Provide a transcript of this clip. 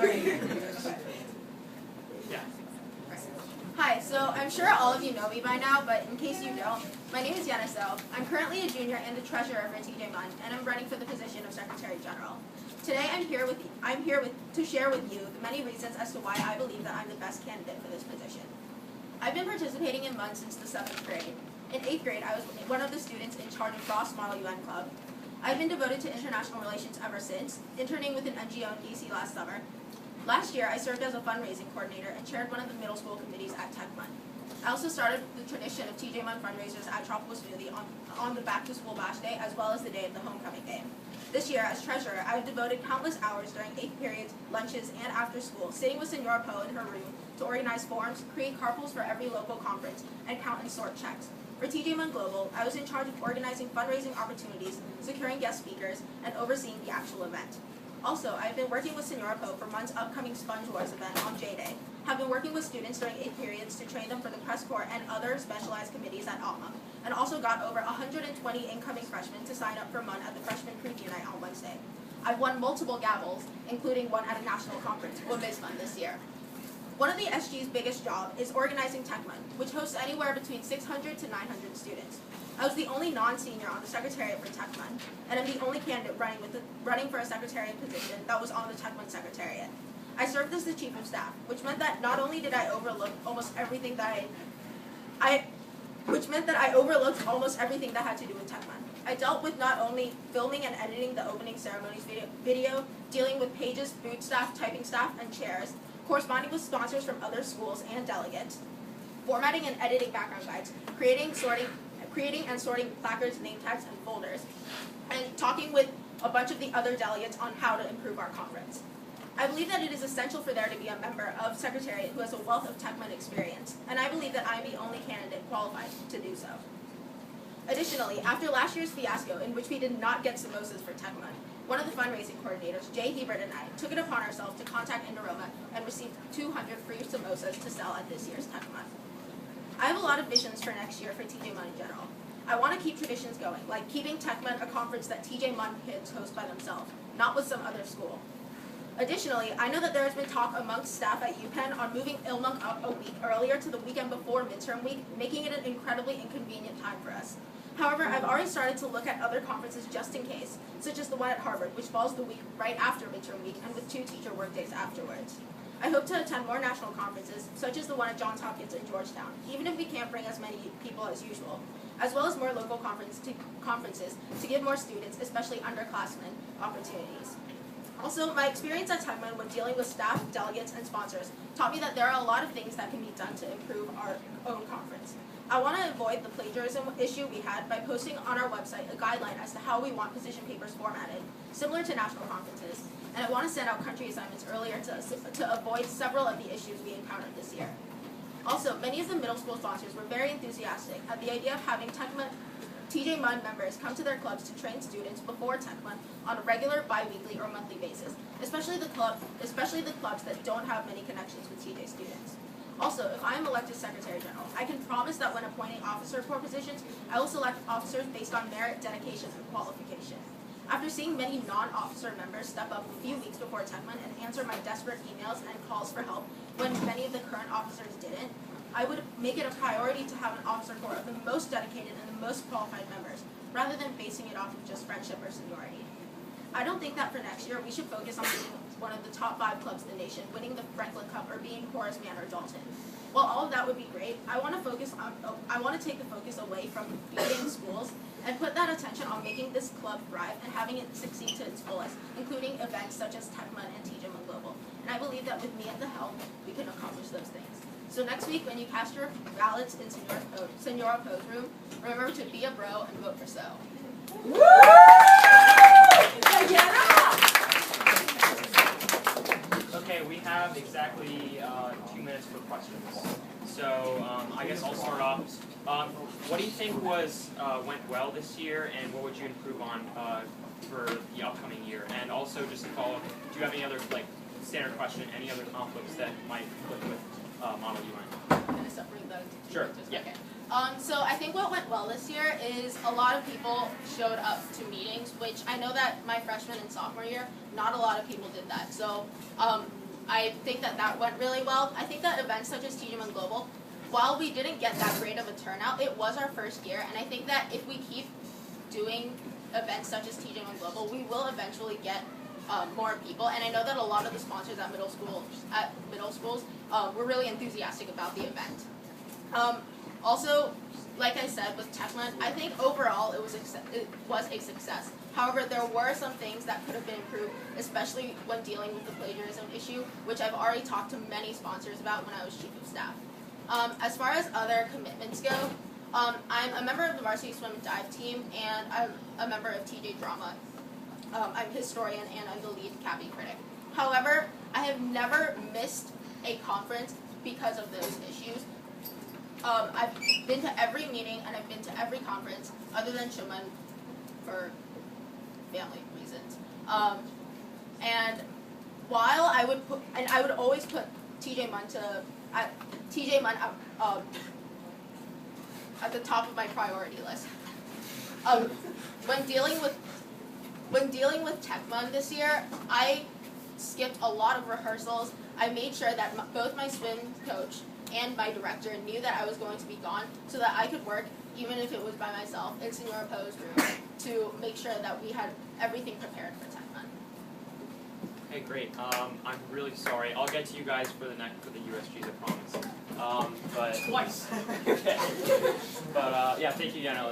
Yeah. Hi, so I'm sure all of you know me by now, but in case you don't, my name is Yena. I'm currently a junior and the treasurer for TJ Munn, and I'm running for the position of Secretary General. Today I'm here to share with you the many reasons as to why I believe that I'm the best candidate for this position. I've been participating in Munn since the 7th grade. In 8th grade, I was one of the students in charge of Ross Model UN Club. I've been devoted to international relations ever since, interning with an NGO in DC last summer. Last year, I served as a fundraising coordinator and chaired one of the middle school committees at Tech Munn. I also started the tradition of TJ Munn fundraisers at Tropical Smoothie on the Back to School Bash Day, as well as the day of the homecoming game. This year, as treasurer, I have devoted countless hours during 8th periods, lunches, and after school, sitting with Senora Poe in her room to organize forums, create carpools for every local conference, and count and sort checks. For TJ Munn Global, I was in charge of organizing fundraising opportunities, securing guest speakers, and overseeing the actual event. Also, I have been working with Senora Poe for Munn's upcoming Sponge Wars event on J-Day, have been working with students during 8 periods to train them for the press corps and other specialized committees at Alma, and also got over 120 incoming freshmen to sign up for Munn at the freshman preview night on Wednesday. I've won multiple gavels, including one at a national conference, Women's Munn, this year. One of the SG's biggest job is organizing Tech Munn, which hosts anywhere between 600 to 900 students. I was the only non-senior on the secretariat for Tech Munn, and I'm the only candidate running for a secretariat position that was on the Tech Munn secretariat. I served as the chief of staff, which meant that not only did I overlook almost everything that had to do with Tech Munn. I dealt with not only filming and editing the opening ceremonies video, dealing with pages, food staff, typing staff, and chairs, corresponding with sponsors from other schools and delegates, formatting and editing background guides, creating and sorting placards, name tags, and folders, and talking with a bunch of the other delegates on how to improve our conference. I believe that it is essential for there to be a member of Secretariat who has a wealth of Tech Munn experience, and I believe that I am the only candidate qualified to do so. Additionally, after last year's fiasco in which we did not get samosas for Tech Munn, one of the fundraising coordinators, Jay Hebert, and I took it upon ourselves to contact Indorama and received 200 free samosas to sell at this year's Tech Munn. I have a lot of visions for next year for TJ Munn in general. I want to keep traditions going, like keeping Tech Munn a conference that TJ Munn kids host by themselves, not with some other school. Additionally, I know that there has been talk amongst staff at UPenn on moving Ilmung up a week earlier to the weekend before midterm week, making it an incredibly inconvenient time for us. However, I've already started to look at other conferences just in case, such as the one at Harvard, which falls the week right after midterm week and with 2 teacher workdays afterwards. I hope to attend more national conferences, such as the one at Johns Hopkins in Georgetown, even if we can't bring as many people as usual, as well as more local conferences to give more students, especially underclassmen, opportunities. Also, my experience at Tech Munn when dealing with staff, delegates, and sponsors taught me that there are a lot of things that can be done to improve our own conference. I want to avoid the plagiarism issue we had by posting on our website a guideline as to how we want position papers formatted, similar to national conferences, and I want to send out country assignments earlier to avoid several of the issues we encountered this year. Also, many of the middle school sponsors were very enthusiastic at the idea of having TJ Munn members come to their clubs to train students before Tech Munn on a regular, bi-weekly, or monthly basis, especially the clubs that don't have many connections with TJ students. Also, if I am elected Secretary General, I can promise that when appointing officer corps positions, I will select officers based on merit, dedication, and qualification. After seeing many non-officer members step up a few weeks before Tech Munn and answer my desperate emails and calls for help when many of the current officers didn't, I would make it a priority to have an officer corps of the most dedicated and the most qualified members, rather than basing it off of just friendship or seniority. I don't think that for next year we should focus on being one of the top 5 clubs in the nation, winning the Franklin Cup, or being Horace Mann or Dalton. While all of that would be great, I want to take the focus away from beating schools and put that attention on making this club thrive and having it succeed to its fullest, including events such as Tech Munn and TJ Munn Global. And I believe that with me at the helm, we can accomplish those things. So next week, when you cast your ballots in Senora Poe's room, remember to be a bro and vote for So. Woo! Okay, we have exactly 2 minutes for questions. So I guess I'll start off. What do you think went well this year, and what would you improve on for the upcoming year? And also, just to follow up, do you have any other standard question? Any other conflicts that might conflict with Model UN? Can I separate those? Sure. Yeah. Okay. So I think what went well this year is a lot of people showed up to meetings, which I know that my freshman and sophomore year, not a lot of people did that. So I think that went really well. I think that events such as TJ1 Global, while we didn't get that great of a turnout, it was our first year, and I think that if we keep doing events such as TJ1 Global, we will eventually get more people. And I know that a lot of the sponsors at middle schools were really enthusiastic about the event. Also, like I said with Tech Month, I think overall it was a success. However, there were some things that could have been improved, especially when dealing with the plagiarism issue, which I've already talked to many sponsors about when I was chief of staff. As far as other commitments go, I'm a member of the varsity swim and dive team, and I'm a member of TJ Drama. I'm a historian, and I'm the lead Cappy critic. However, I have never missed a conference because of those issues. I've been to every meeting, and I've been to every conference, other than Shuman, for family reasons. And while I would always put TJ Munn at the top of my priority list. When dealing with Tech Month this year, I skipped a lot of rehearsals. I made sure that both my swim coach and my director knew that I was going to be gone, so that I could work, even if it was by myself, in Senor Poe's room, to make sure that we had everything prepared for Tech Month. Okay, great. I'm really sorry. I'll get to you guys for the USGs, I promise. But Twice. okay. But yeah, thank you, Yena.